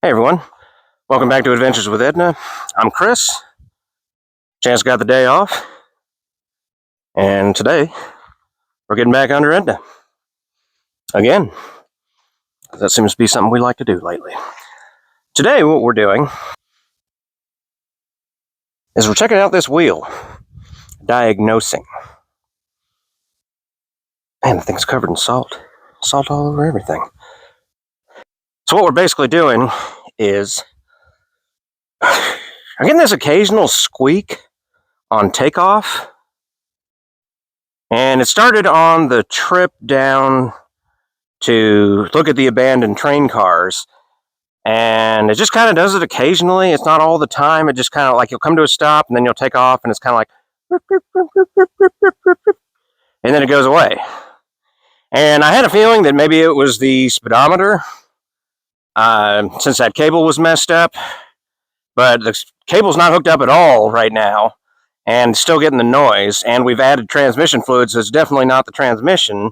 Hey everyone, welcome back to Adventures with Edna. I'm Chris. Chance got the day off, and today we're getting back under Edna again. That seems to be something we like to do lately. Today, what we're doing is we're checking out this wheel, diagnosing. Man, the thing's covered in salt. Salt all over everything. So what we're basically doing is I'm getting this occasional squeak on takeoff. And it started on the trip down to look at the abandoned train cars. And it just kind of does it occasionally. It's not all the time. It just kind of like you'll come to a stop and then you'll take off and it's kind of like, and then it goes away. And I had a feeling that maybe it was the speedometer, since that cable was messed up. But the cable's not hooked up at all right now and still getting the noise. And we've added transmission fluid, so it's definitely not the transmission.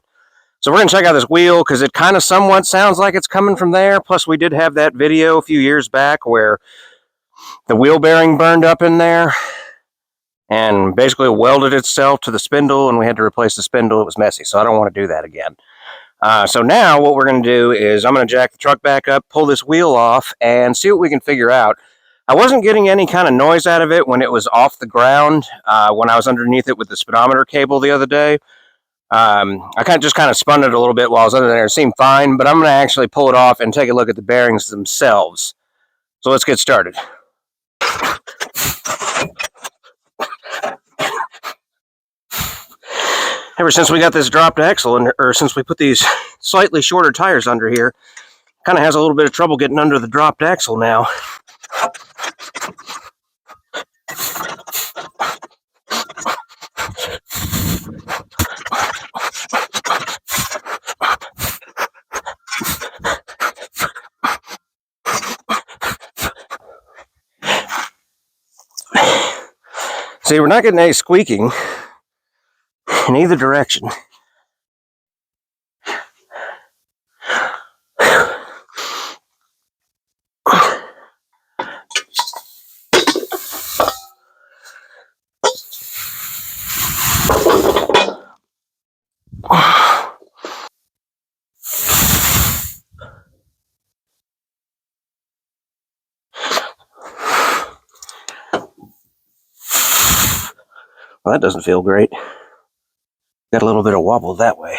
So we're going to check out this wheel because it kind of somewhat sounds like it's coming from there. Plus, we did have that video a few years back where the wheel bearing burned up in there and basically welded itself to the spindle, and we had to replace the spindle. It was messy, so I don't want to do that again. So now what we're going to do is I'm going to jack the truck back up, pull this wheel off, and see what we can figure out. I wasn't getting any kind of noise out of it when it was off the ground, when I was underneath it with the speedometer cable the other day. I just kind of spun it a little bit while I was under there. It seemed fine, but I'm going to actually pull it off and take a look at the bearings themselves. So let's get started. Ever since we got this dropped axle, or since we put these slightly shorter tires under here, kind of has a little bit of trouble getting under the dropped axle now. See, we're not getting any squeaking in either direction. Well, that doesn't feel great. Got a little bit of wobble that way,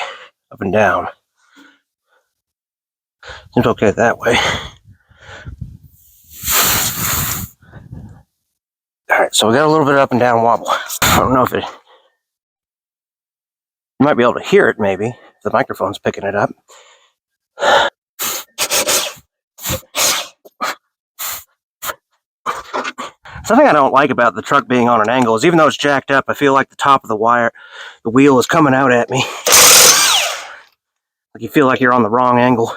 up and down. Seems okay that way. Alright, so we got a little bit of up and down wobble. I don't know if you might be able to hear it, maybe, if the microphone's picking it up. Something I don't like about the truck being on an angle is even though it's jacked up, I feel like the top of the wheel is coming out at me. Like you feel like you're on the wrong angle.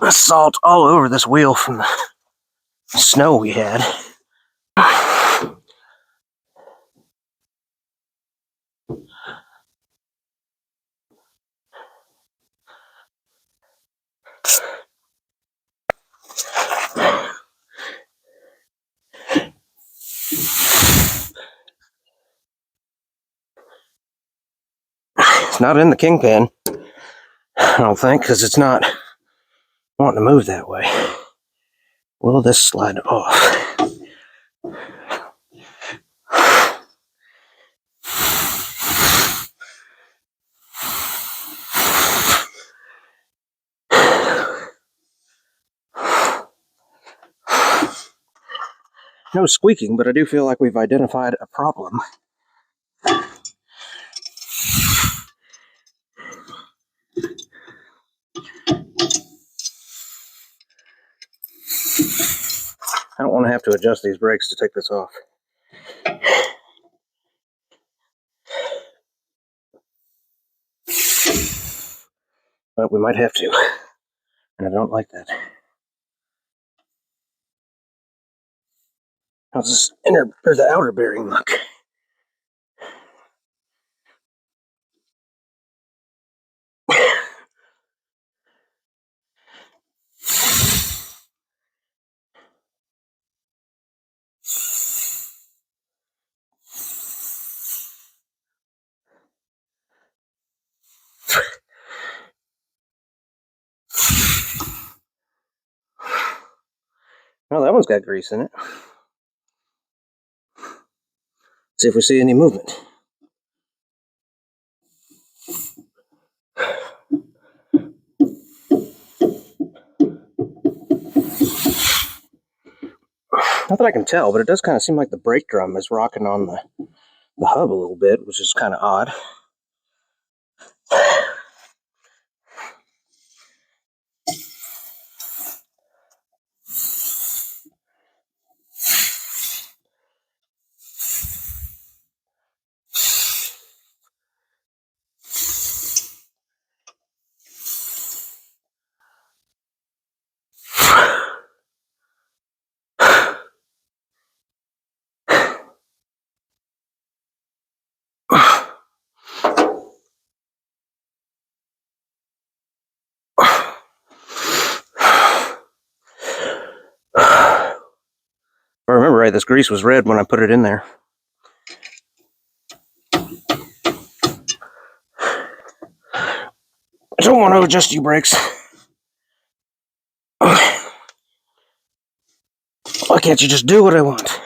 There's salt all over this wheel from the snow we had. It's not in the kingpin, I don't think, because it's not wanting to move that way. Will this slide off? No squeaking, but I do feel like we've identified a problem. I don't want to have to adjust these brakes to take this off. But we might have to, and I don't like that. How's this the outer bearing look? Well, that one's got grease in it. See if we see any movement. Not that I can tell, but it does kind of seem like the brake drum is rocking on the hub a little bit, which is kind of odd. If I remember right, this grease was red when I put it in there. I don't want to adjust you brakes. Why can't you just do what I want?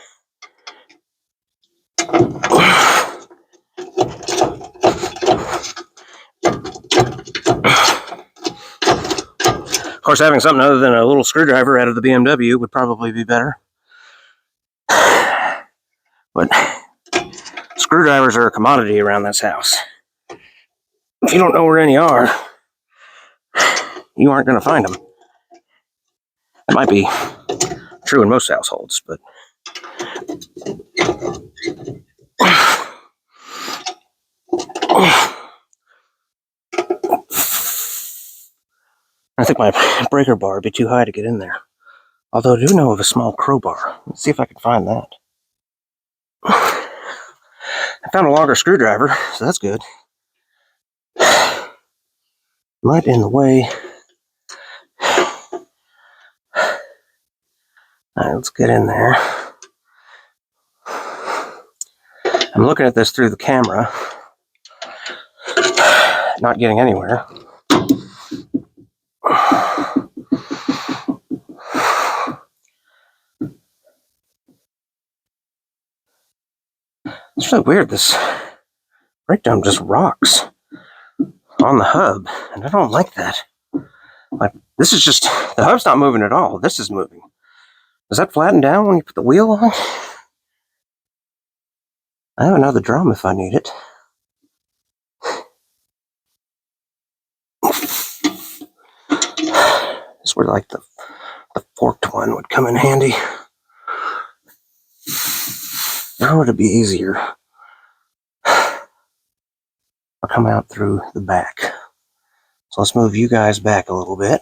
Of course, having something other than a little screwdriver out of the BMW would probably be better. But screwdrivers are a commodity around this house. If you don't know where any are, you aren't going to find them. It might be true in most households, but I think my breaker bar would be too high to get in there. Although I do know of a small crowbar. Let's see if I can find that. I found a longer screwdriver, so that's good. Mud in the way. Alright, let's get in there. I'm looking at this through the camera. Not getting anywhere. It's really weird. This brake drum just rocks on the hub, and I don't like that. Like, this is just, the hub's not moving at all. This is moving. Does that flatten down when you put the wheel on? I have another drum if I need it. This where like the forked one would come in handy. Or would it be easier? I'll come out through the back. So let's move you guys back a little bit.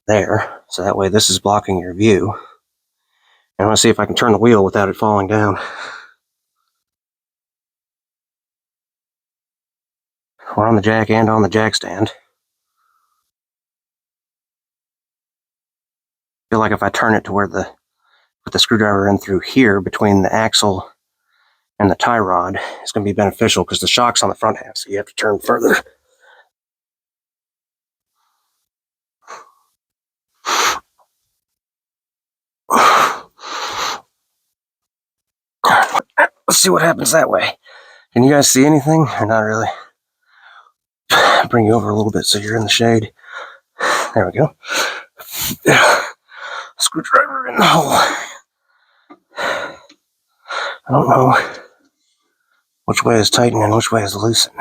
There. So that way this is blocking your view. And I want to see if I can turn the wheel without it falling down. We're on the jack and on the jack stand. I feel like if I turn it to where put the screwdriver in through here between the axle and the tie rod, it's going to be beneficial because the shock's on the front half, so you have to turn further. Let's see what happens that way. Can you guys see anything or not really? Bring you over a little bit so you're in the shade. There we go. Screwdriver in the hole. I don't know which way is tighten and which way is loosen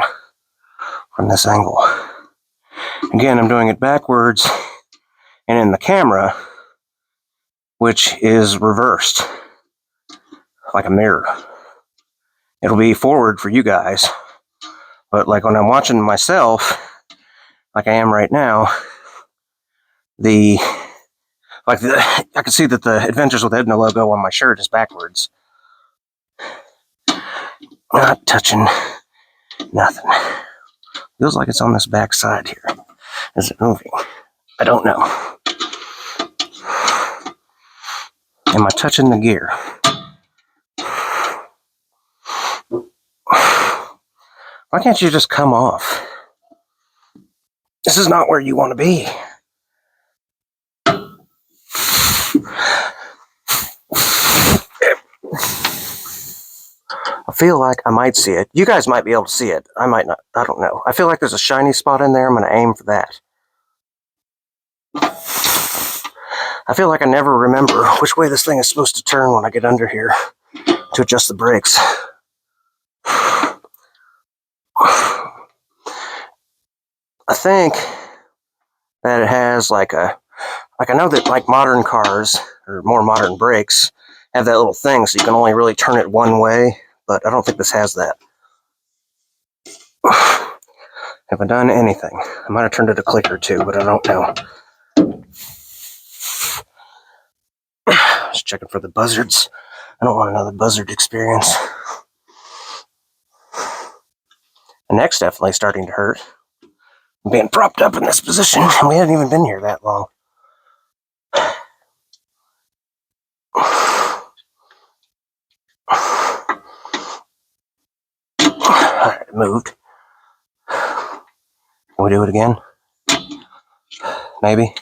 from this angle. Again, I'm doing it backwards and in the camera, which is reversed, like a mirror. It'll be forward for you guys, but like when I'm watching myself, like I am right now, I can see that the Adventures with Edna logo on my shirt is backwards. Not touching nothing. Feels like it's on this back side here. Is it moving? I don't know. Am I touching the gear? Why can't you just come off? This is not where you want to be. feel like I might see it. You guys might be able to see it. I might not. I don't know. I feel like there's a shiny spot in there. I'm going to aim for that. I feel like I never remember which way this thing is supposed to turn when I get under here to adjust the brakes. I think that it has like I know that like modern cars or more modern brakes have that little thing so you can only really turn it one way, but I don't think this has that. Have I done anything? I might have turned it a click or two, but I don't know. Just checking for the buzzards. I don't want another buzzard experience. The neck's definitely starting to hurt. I'm being propped up in this position, and we haven't even been here that long. Alright, it moved. Can we do it again? Maybe?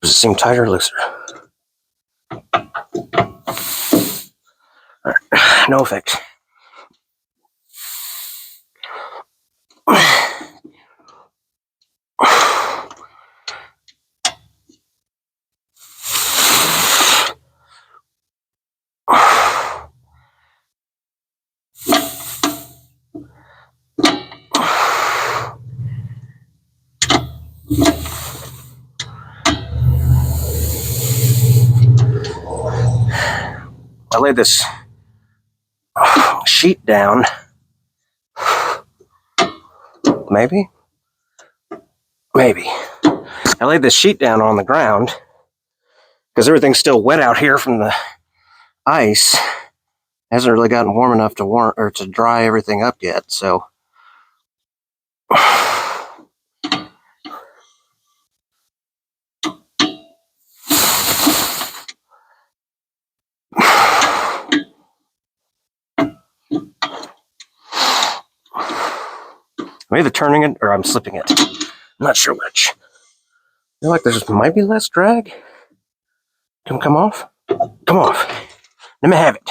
Does it seem tighter or looser? Alright, no effect. I laid this sheet down. Maybe. I laid this sheet down on the ground because everything's still wet out here from the ice. It hasn't really gotten warm enough to dry everything up yet, so I'm either turning it or I'm slipping it. I'm not sure which. I feel like there might be less drag. Come off. Come off. Let me have it.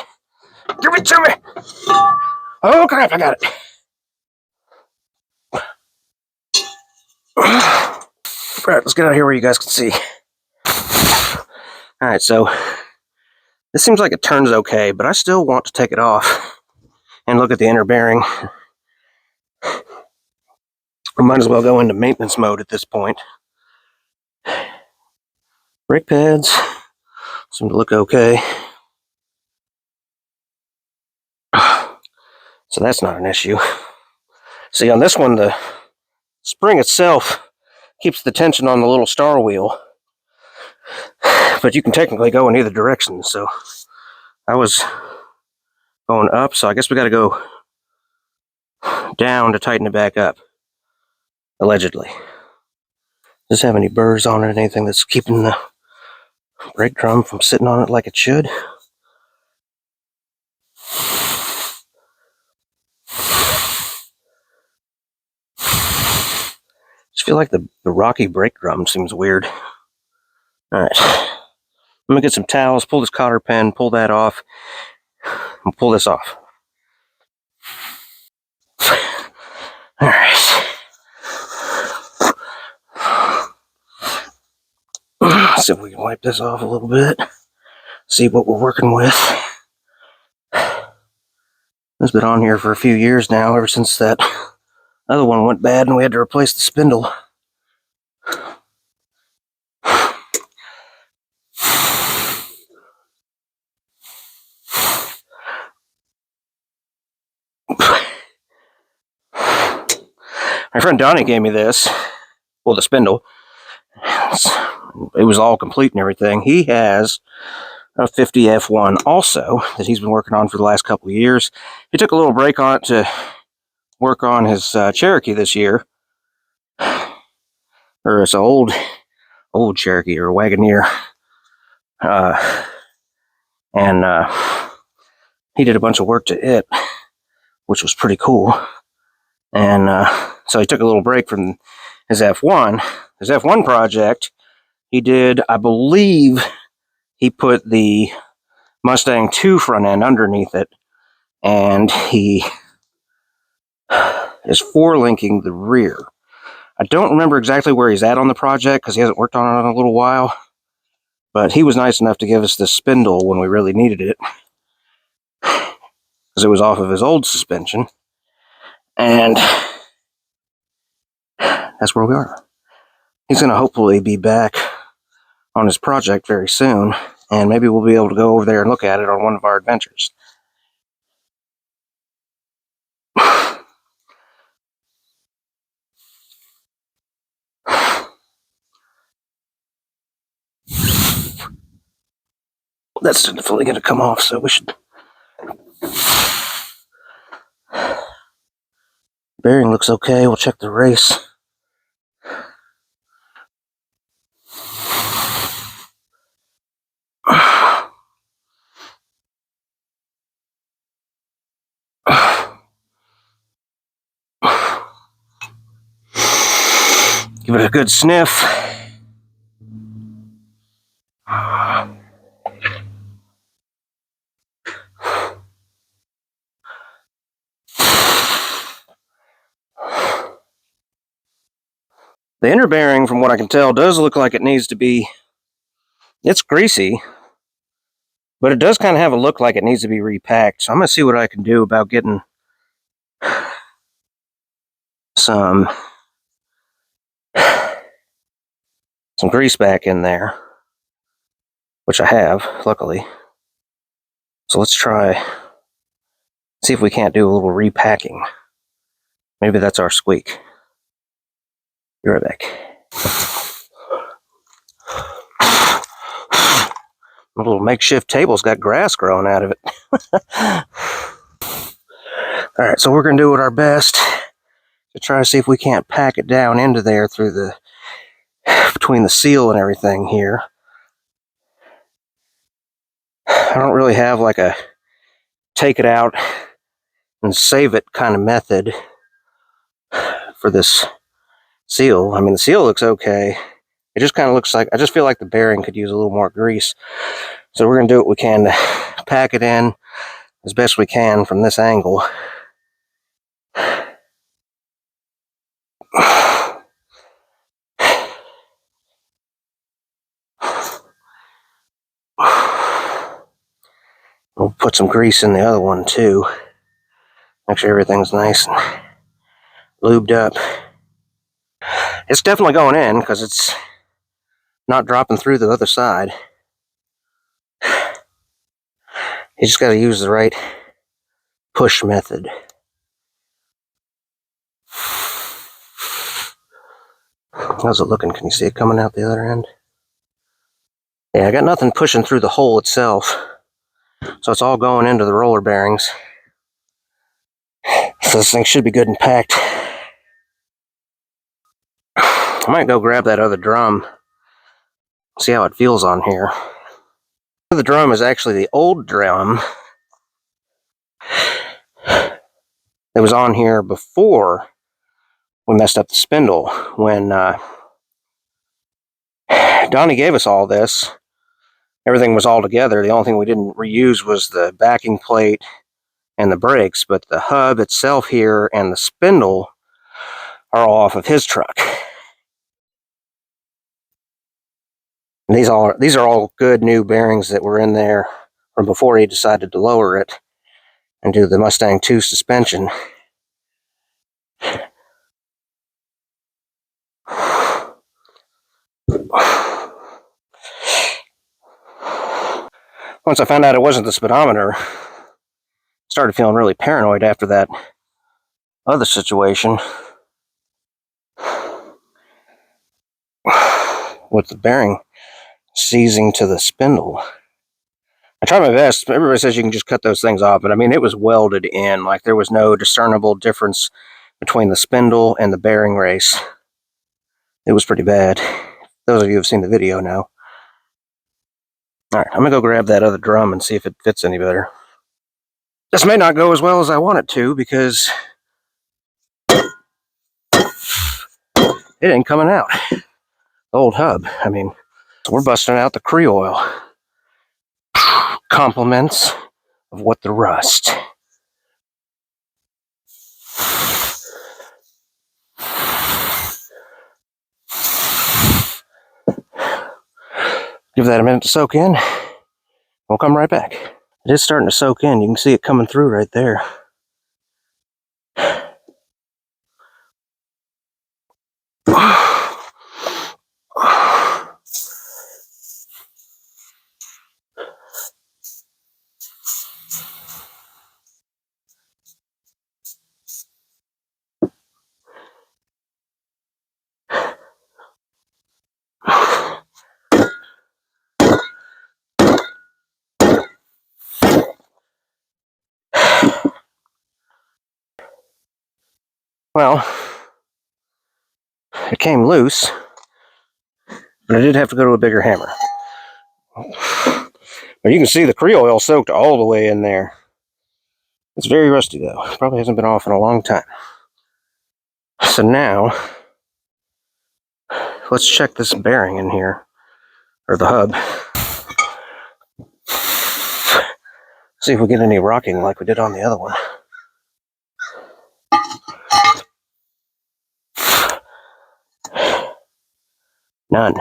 Give it to me. Oh crap, I got it. Alright, let's get out of here where you guys can see. Alright, so this seems like it turns okay, but I still want to take it off and look at the inner bearing. I might as well go into maintenance mode at this point. Brake pads seem to look okay. So that's not an issue. See, on this one, the spring itself keeps the tension on the little star wheel. But you can technically go in either direction, so I was going up, so I guess we got to go down to tighten it back up. Allegedly. Does it have any burrs on it, anything that's keeping the brake drum from sitting on it like it should? Just feel like the rocky brake drum seems weird. Alright. I'm gonna get some towels, pull this cotter pen, pull that off, and pull this off. Alright. See if we can wipe this off a little bit. See what we're working with. It's been on here for a few years now, ever since that other one went bad and we had to replace the spindle. My friend Donnie gave me this. Well, the spindle. It was all complete and everything. He has a 50 F1 also that he's been working on for the last couple of years. He took a little break on it to work on his Cherokee this year. Or it's an old Cherokee or Wagoneer. And he did a bunch of work to it, which was pretty cool. And so he took a little break from his F1. His F1 project, he did, I believe, he put the Mustang 2 front end underneath it and he is four-linking the rear. I don't remember exactly where he's at on the project because he hasn't worked on it in a little while, but he was nice enough to give us this spindle when we really needed it because it was off of his old suspension, and that's where we are. He's going to hopefully be back on his project very soon, and maybe we'll be able to go over there and look at it on one of our adventures. That's definitely going to come off, so we should... Bearing looks okay. We'll check the race. Give it a good sniff. The inner bearing, from what I can tell, does look like it needs to be... It's greasy, but it does kind of have a look like it needs to be repacked. So I'm going to see what I can do about getting some grease back in there, which I have, luckily. So let's see if we can't do a little repacking. Maybe that's our squeak. Be right back. A little makeshift table's got grass growing out of it. Alright, so we're going to do our best to try to see if we can't pack it down into there through the... between the seal and everything here. I don't really have like a take it out and save it kind of method for this seal. I mean, the seal looks okay. It just kind of looks like... I just feel like the bearing could use a little more grease. So we're going to do what we can to pack it in as best we can from this angle. We'll put some grease in the other one too. Make sure everything's nice and lubed up. It's definitely going in because it's not dropping through the other side. You just got to use the right push method. How's it looking? Can you see it coming out the other end? Yeah, I got nothing pushing through the hole itself. So it's all going into the roller bearings. So this thing should be good and packed. I might go grab that other drum. See how it feels on here. The drum is actually the old drum that was on here before we messed up the spindle. When Donnie gave us all this, everything was all together. The only thing we didn't reuse was the backing plate and the brakes, but the hub itself here and the spindle are all off of his truck. And these are all good new bearings that were in there from before he decided to lower it and do the Mustang 2 suspension. Once I found out it wasn't the speedometer, I started feeling really paranoid after that other situation with the bearing seizing to the spindle. I tried my best. Everybody says you can just cut those things off, but I mean, it was welded in. Like, there was no discernible difference between the spindle and the bearing race. It was pretty bad. Those of you who have seen the video know. Alright, I'm going to go grab that other drum and see if it fits any better. This may not go as well as I want it to, because it ain't coming out. The old hub. I mean, we're busting out the Cree oil. Compliments of what the rust. Give that a minute to soak in. We'll come right back. It is starting to soak in. You can see it coming through right there. Well, it came loose, but I did have to go to a bigger hammer. But you can see the Creo oil soaked all the way in there. It's very rusty though. Probably hasn't been off in a long time. So now, let's check this bearing in here, or the hub. See if we get any rocking like we did on the other one. None.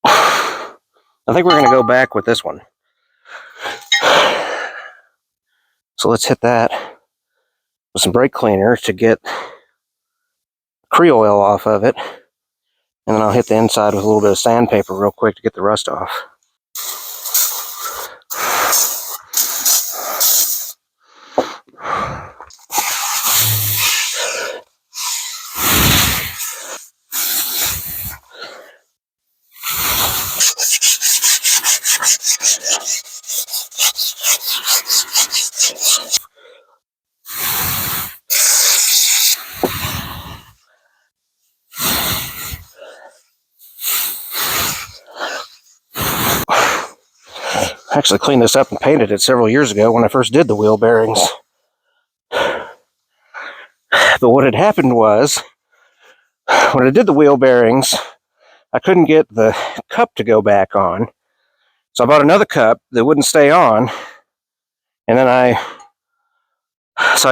I think we're going to go back with this one. So let's hit that with some brake cleaner to get Creo oil off of it. And then I'll hit the inside with a little bit of sandpaper real quick to get the rust off. I actually cleaned this up and painted it several years ago when I first did the wheel bearings. But what had happened was, when I did the wheel bearings, I couldn't get the cup to go back on. So I bought another cup that wouldn't stay on. And then I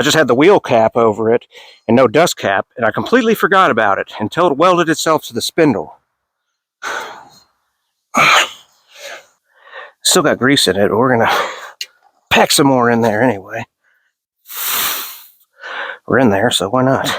just had the wheel cap over it and no dust cap. And I completely forgot about it until it welded itself to the spindle. Still got grease in it, but we're going to pack some more in there anyway. We're in there, so why not?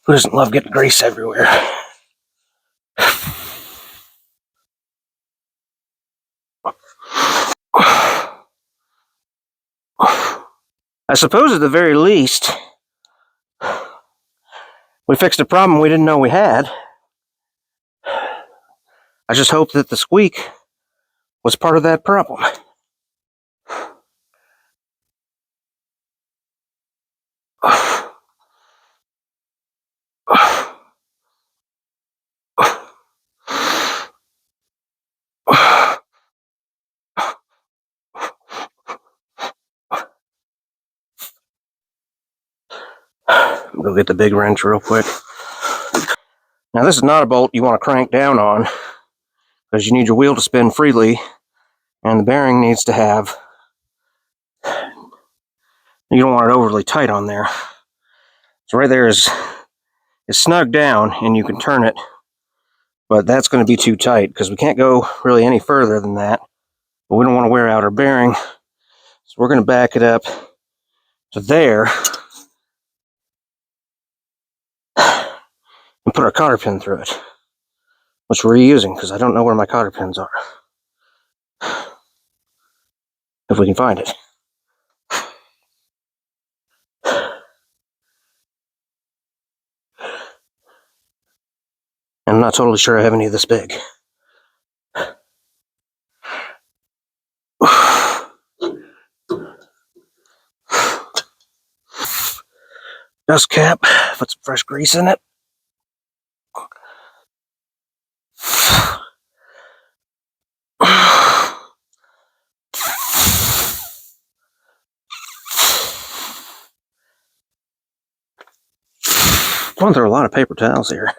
Who doesn't love getting grease everywhere? I suppose at the very least, we fixed a problem we didn't know we had. I just hope that the squeak was part of that problem. Go get the big wrench real quick. Now this is not a bolt you want to crank down on, because you need your wheel to spin freely, and the bearing needs to have, you don't want it overly tight on there. So right there is snug down and you can turn it, but that's going to be too tight because we can't go really any further than that. But we don't want to wear out our bearing, so we're going to back it up to there and put our cotter pin through it, which we're reusing because I don't know where my cotter pins are. If we can find it. And I'm not totally sure I have any this big. Dust cap, put some fresh grease in it. Going through a lot of paper towels here.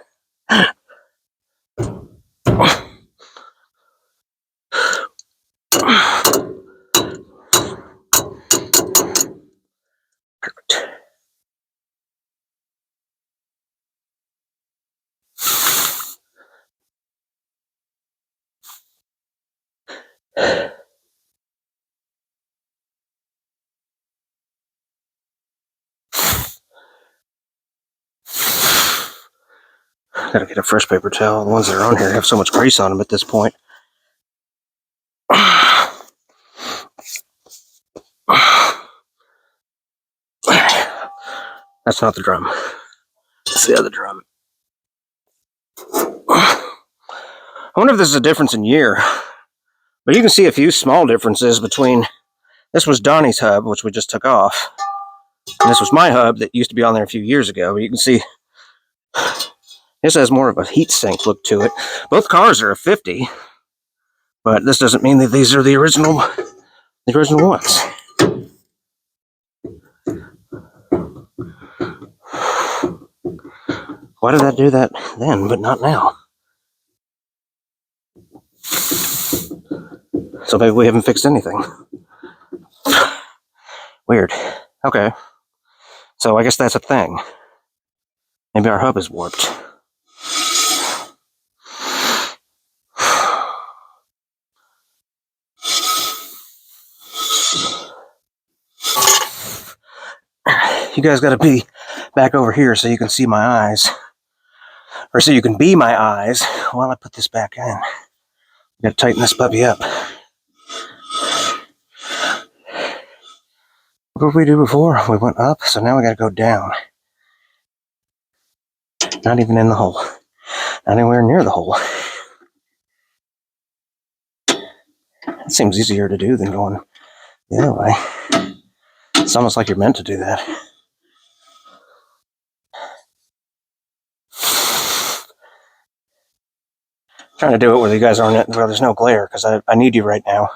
Perfect. Gotta get a fresh paper towel. The ones that are on here have so much grease on them at this point. That's not the drum. That's the other drum. I wonder if this is a difference in year. But you can see a few small differences between... This was Donnie's hub, which we just took off. And this was my hub that used to be on there a few years ago. You can see this has more of a heat sink look to it. Both cars are a 50, but this doesn't mean that these are the original ones. Why did I do that then, but not now? So maybe we haven't fixed anything. Weird. Okay. So I guess that's a thing. Maybe our hub is warped. You guys gotta be back over here so you can see my eyes. Or so you can be my eyes while I put this back in. Gotta tighten this puppy up. What did we do before? We went up, so now we gotta go down. Not even in the hole. Not anywhere near the hole. That seems easier to do than going the other way. It's almost like you're meant to do that. I'm trying to do it where you guys aren't, where there's no glare, because I need you right now.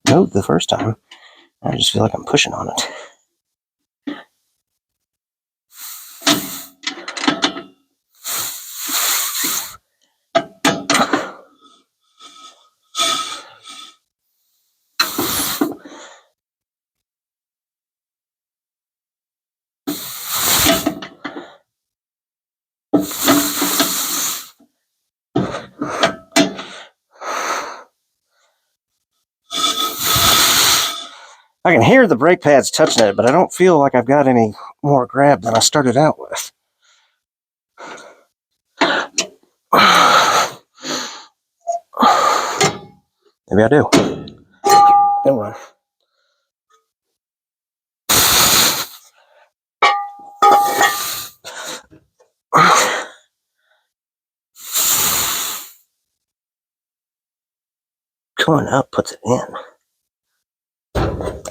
No, the first time. I just feel like I'm pushing on it. I can hear the brake pads touching it, but I don't feel like I've got any more grab than I started out with. Maybe I do. Don't run. Going up puts it in,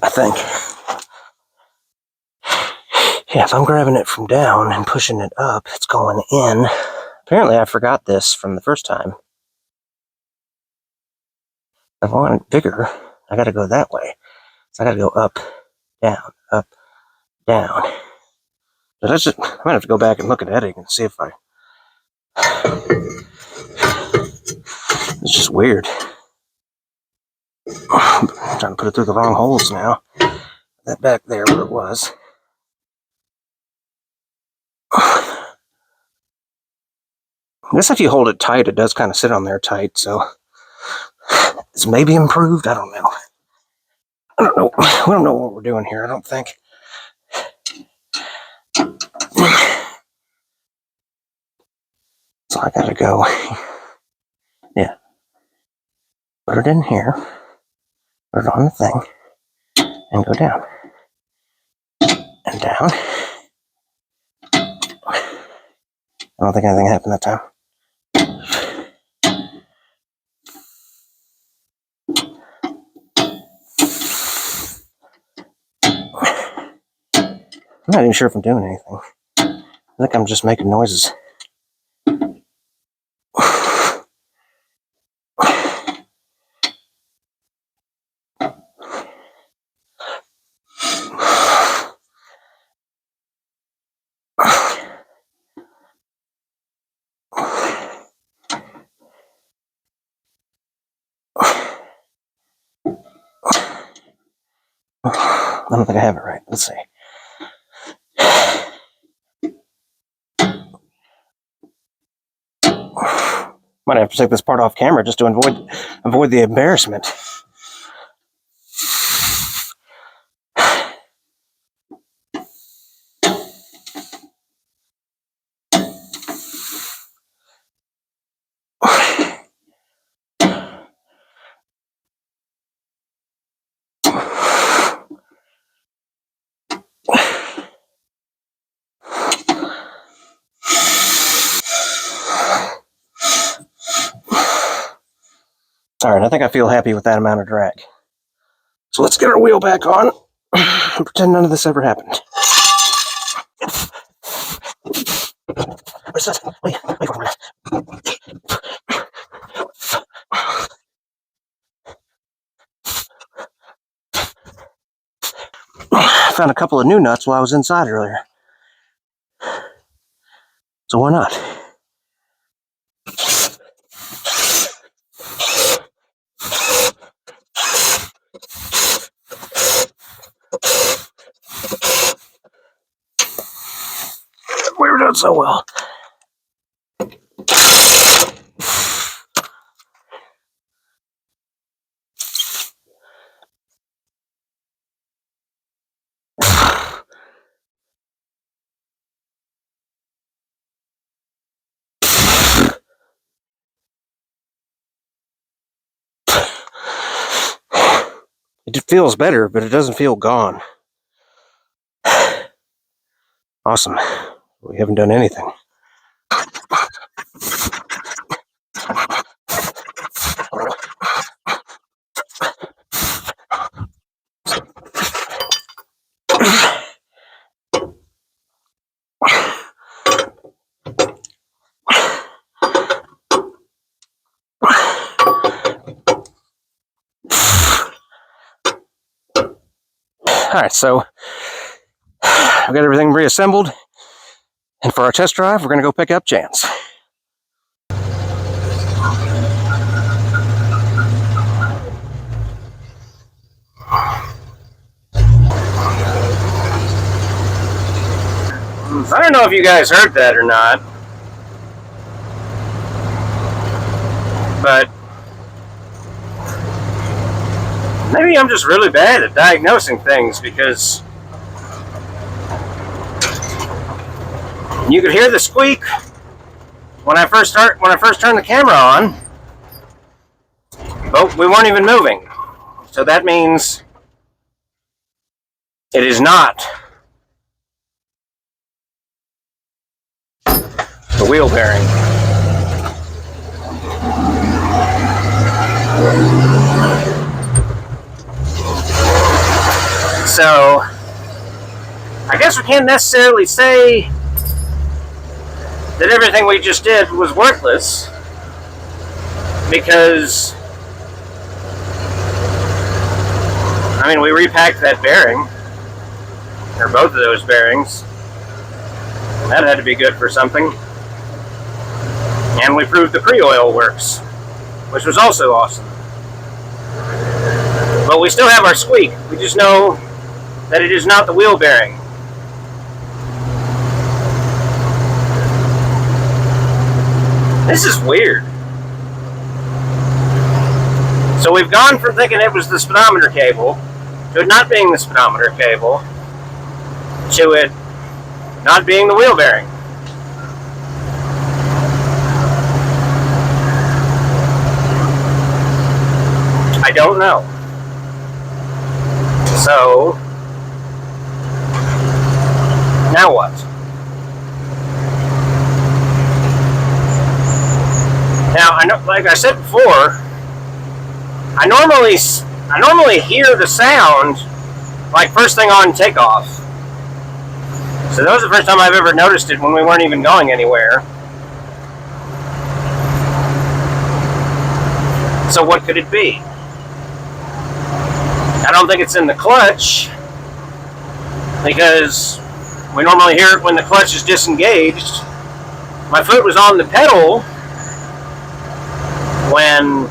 I think. Yeah, if I'm grabbing it from down and pushing it up, it's going in. Apparently I forgot this from the first time. If I want it bigger, I gotta go that way. So I gotta go up, down, up, down. But I might have to go back and look at editing and see if I... It's just weird. I'm trying to put it through the wrong holes now. That back there where it was. I guess if you hold it tight, it does kind of sit on there tight, so it's maybe improved. I don't know. I don't know. We don't know what we're doing here, I don't think. So I gotta go. Yeah. Put it in here. Put it on the thing. And go down. And down. I don't think anything happened that time. I'm not even sure if I'm doing anything. I think I'm just making noises. I don't think I have it right. Let's see. Might have to take this part off camera just to avoid the embarrassment. All right, I think I feel happy with that amount of drag. So let's get our wheel back on and pretend none of this ever happened. Where's that? Wait for it. I found a couple of new nuts while I was inside earlier. So why not? We were doing so well. It feels better, but it doesn't feel gone. Awesome. We haven't done anything. Alright, so I've got everything reassembled, and for our test drive, we're going to go pick up Chance. I don't know if you guys heard that or not, but maybe I'm just really bad at diagnosing things, because you could hear the squeak when I first turned the camera on, but we weren't even moving. So that means it is not the wheel bearing. So I guess we can't necessarily say that everything we just did was worthless, because I mean, we repacked that bearing, or both of those bearings. That had to be good for something. And we proved the pre-oil works, which was also awesome. But we still have our squeak. We just know that it is not the wheel bearing. This is weird. So we've gone from thinking it was the speedometer cable to it not being the speedometer cable to it not being the wheel bearing. I don't know. So now what? Now, I know, like I said before, I normally hear the sound like first thing on takeoff. So that was the first time I've ever noticed it when we weren't even going anywhere. So what could it be? I don't think it's in the clutch, because we normally hear it when the clutch is disengaged. My foot was on the pedal when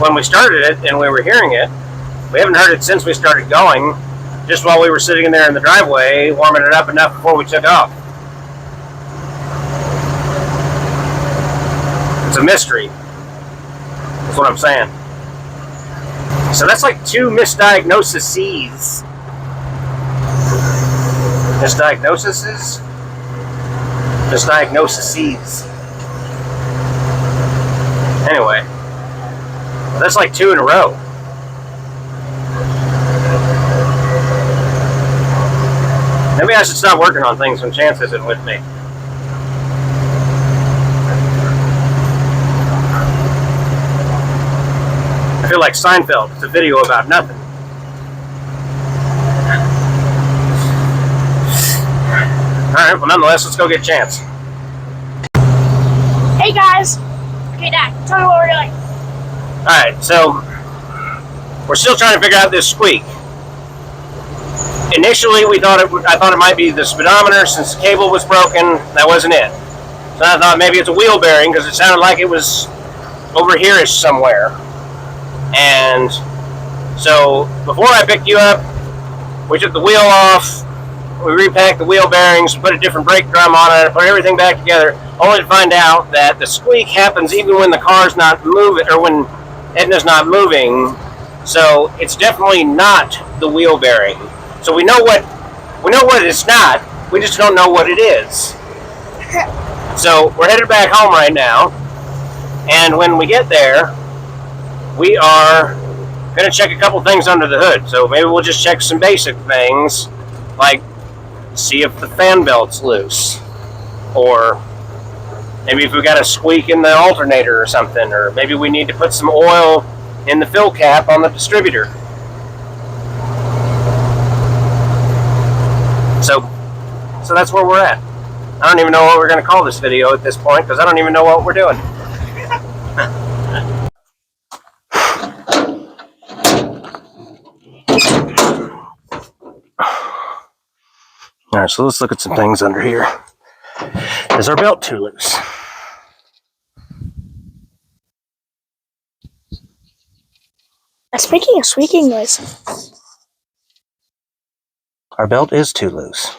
when we started it and we were hearing it. We haven't heard it since we started going, just while we were sitting in there in the driveway, warming it up enough before we took off. It's a mystery. That's what I'm saying. So that's like 2 misdiagnoses. Misdiagnoses? Misdiagnoses. Anyway, that's like 2 in a row. Maybe I should stop working on things when Chance isn't with me. I feel like Seinfeld. It's a video about nothing. Alright, well nonetheless, let's go get Chance. Hey guys! Okay, Dad, tell me what we're doing. Alright, so we're still trying to figure out this squeak. Initially, I thought it might be the speedometer since the cable was broken. That wasn't it. So I thought maybe it's a wheel bearing because it sounded like it was over here-ish somewhere. And so before I picked you up, we took the wheel off, we repacked the wheel bearings, put a different brake drum on it, put everything back together, only to find out that the squeak happens even when the car's not moving, or when Edna's not moving. So it's definitely not the wheel bearing. So we know what it's not. We just don't know what it is. So we're headed back home right now, and when we get there, we are going to check a couple things under the hood. So maybe we'll just check some basic things, like see if the fan belt's loose, or maybe if we got a squeak in the alternator or something, or maybe we need to put some oil in the fill cap on the distributor. So that's where we're at. I don't even know what we're going to call this video at this point, because I don't even know what we're doing. Alright, so let's look at some things under here. Is our belt too loose? That's making a squeaking noise. Our belt is too loose.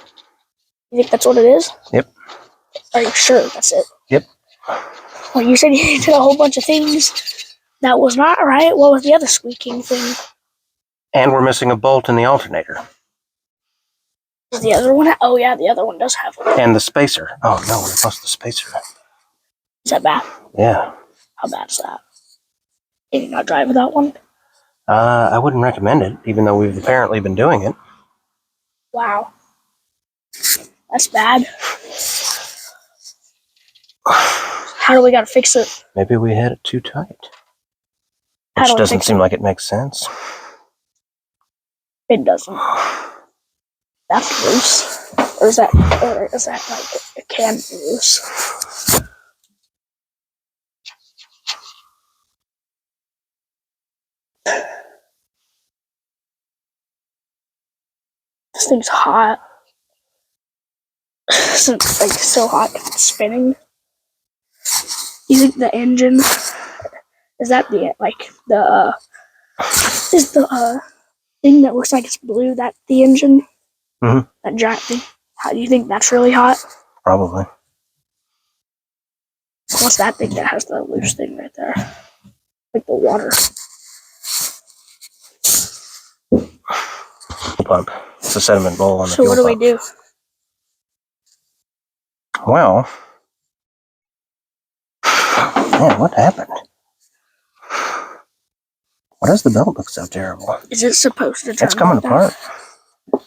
You think that's what it is? Yep. Are you sure that's it? Yep. Well, you said you did a whole bunch of things. That was not right. What was the other squeaking thing? And we're missing a bolt in the alternator. Is the other one? Oh yeah, the other one does have one. And the spacer. Oh no, we lost the spacer. Is that bad? Yeah. How bad is that? Can you not drive without one? I wouldn't recommend it, even though we've apparently been doing it. Wow. That's bad. How do we gotta fix it? Maybe we had it too tight. How Which do we doesn't fix seem it? like it makes sense. It doesn't. That's loose. Or is that like it can be loose? This thing's hot. It's like so hot, it's spinning. You think the engine is that the is the thing that looks like it's blue, that the engine? Mm-hmm. That giant thing. How do you think that's really hot? Probably. What's that thing that has the loose thing right there? Like the water pump. It's a sediment bowl on the So fuel what do we pump. do? Well, man, what happened? Why does the belt look so terrible? Is it supposed to turn? It's coming like apart. That?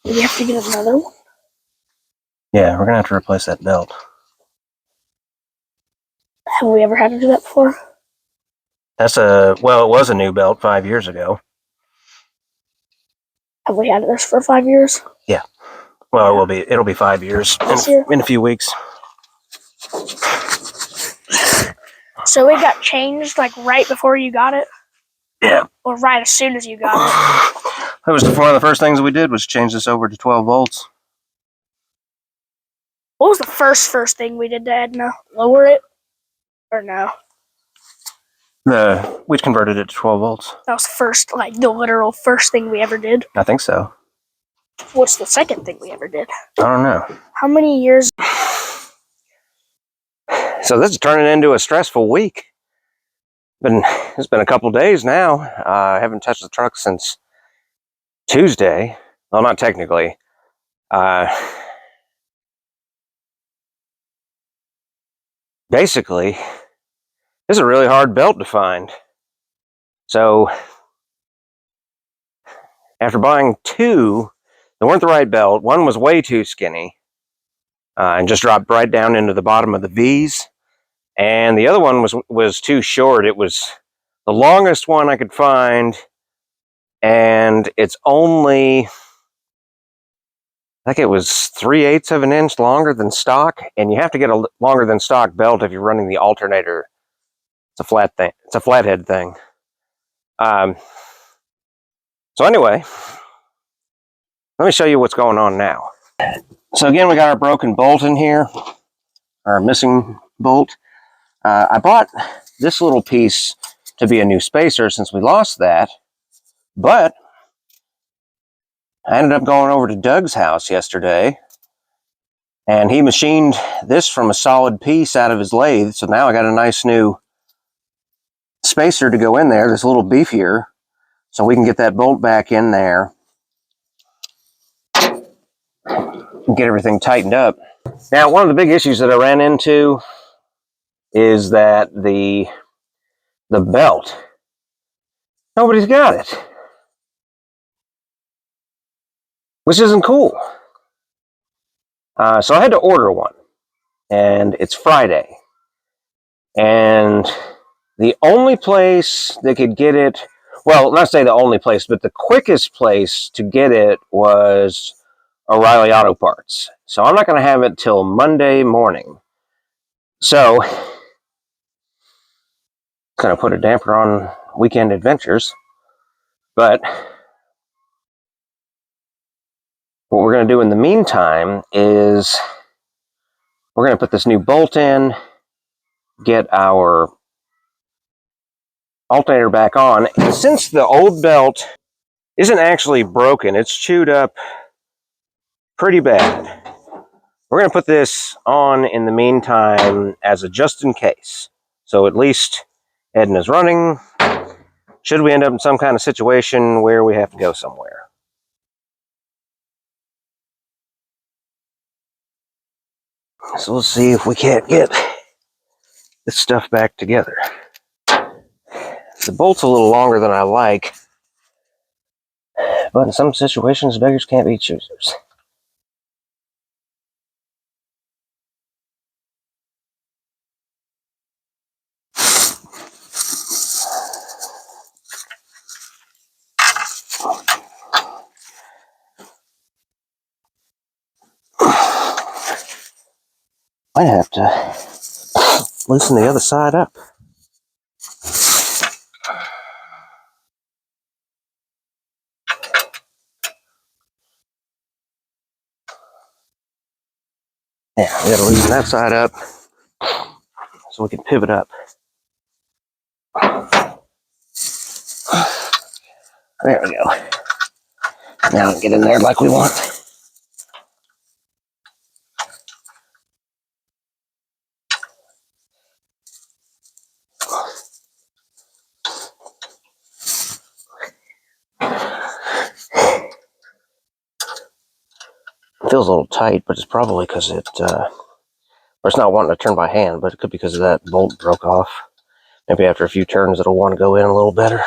Do we have to get another one? Yeah, we're gonna have to replace that belt. Have we ever had to do that before? Well, it was a new belt 5 years ago. Have we had this for 5 years? Yeah. Well, it'll be 5 years in a few weeks. So it got changed like right before you got it? Yeah. Or right as soon as you got it? That was one of the first things we did was change this over to 12 volts. What was the first thing we did to Edna? Lower it? Or no? We converted it to 12 volts. That was first, like the literal first thing we ever did. I think so. What's the second thing we ever did? I don't know. How many years? So this is turning into a stressful week. It's been a couple days now. I haven't touched the truck since Tuesday. Well, not technically. Basically, this is a really hard belt to find. So after buying two, they weren't the right belt. One was way too skinny and just dropped right down into the bottom of the V's. And the other one was too short. It was the longest one I could find, and it's only, I think it was 3/8 of an inch longer than stock, and you have to get a longer than stock belt if you're running the alternator. It's a flat thing. It's a flathead thing. So anyway, let me show you what's going on now. So again, we got our broken bolt in here, our missing bolt. I bought this little piece to be a new spacer since we lost that, but I ended up going over to Doug's house yesterday, and he machined this from a solid piece out of his lathe, so now I got a nice new spacer to go in there, that's a little beefier, so we can get that bolt back in there and get everything tightened up. Now, one of the big issues that I ran into is that the belt, nobody's got it, which isn't cool. So I had to order one, and it's Friday, and the only place they could get it, well, not say the only place, but the quickest place to get it was O'Reilly Auto Parts. So I'm not going to have it till Monday morning. So kind of put a damper on weekend adventures. But what we're going to do in the meantime is we're going to put this new bolt in, get our alternator back on. And since the old belt isn't actually broken, it's chewed up pretty bad, we're going to put this on in the meantime as a just in case. So at least Edna's running, should we end up in some kind of situation where we have to go somewhere. So let's see if we can't get this stuff back together. The bolt's a little longer than I like, but in some situations, beggars can't be choosers. Might have to loosen the other side up. Yeah, we gotta loosen that side up so we can pivot up. There we go. Now we can get in there like we want. It feels a little tight, but it's probably because or it's not wanting to turn by hand, but it could be because that bolt broke off. Maybe after a few turns it'll want to go in a little better.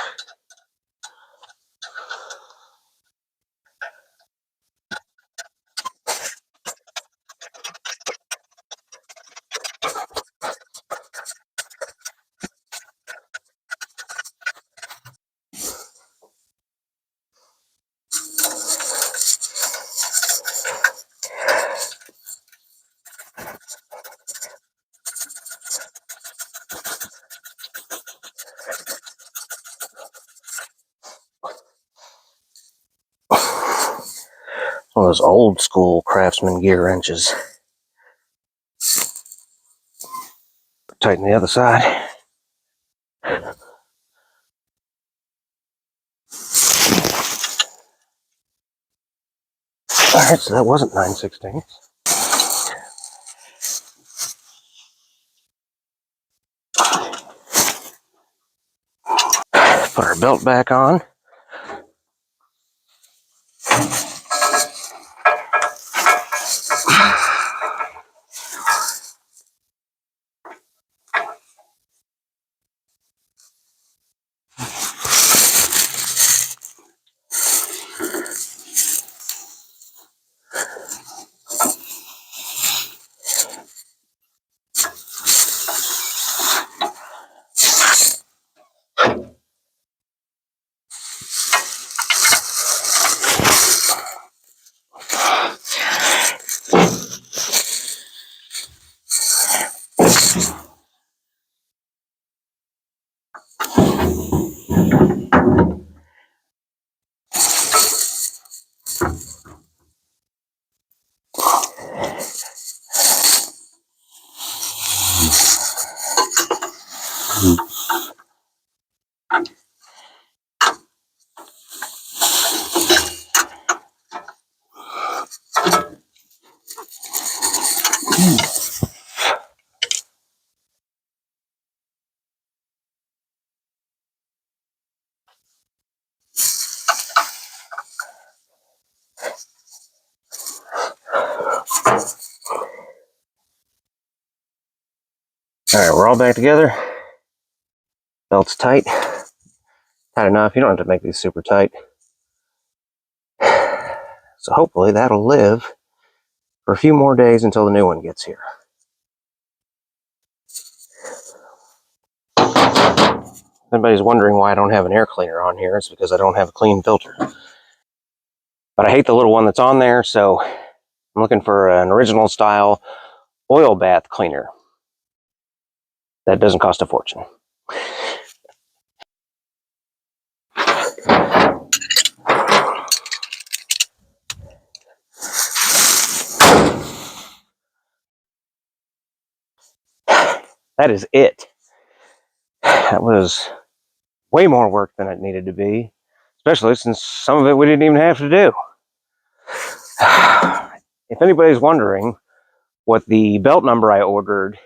One of those old school Craftsman gear wrenches. Tighten the other side. Alright, so that wasn't 9/16. Put our belt back on. Alright, we're all back together. Belt's tight. Tight enough. You don't have to make these super tight. So hopefully that'll live for a few more days until the new one gets here. If anybody's wondering why I don't have an air cleaner on here, it's because I don't have a clean filter. But I hate the little one that's on there, so I'm looking for an original style oil bath cleaner. That doesn't cost a fortune. That is it. That was way more work than it needed to be, especially since some of it we didn't even have to do. If anybody's wondering what the belt number I ordered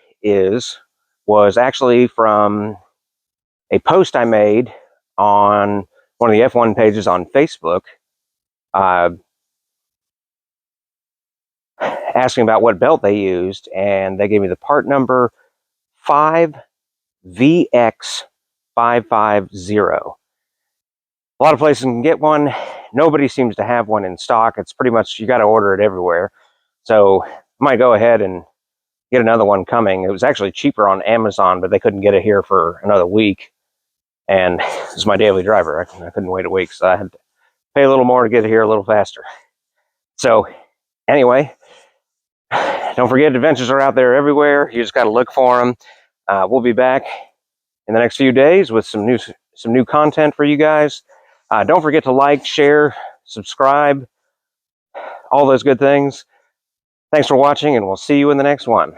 was actually from a post I made on one of the F1 pages on Facebook, asking about what belt they used, and they gave me the part number 5VX550. A lot of places can get one. Nobody seems to have one in stock. It's pretty much, you got to order it everywhere. So I might go ahead and get another one coming. It was actually cheaper on Amazon, but they couldn't get it here for another week. And this is my daily driver. I couldn't wait a week, so I had to pay a little more to get it here a little faster. So anyway, don't forget, adventures are out there everywhere. You just got to look for them. We'll be back in the next few days with some new content for you guys. Don't forget to like, share, subscribe, all those good things. Thanks for watching, and we'll see you in the next one.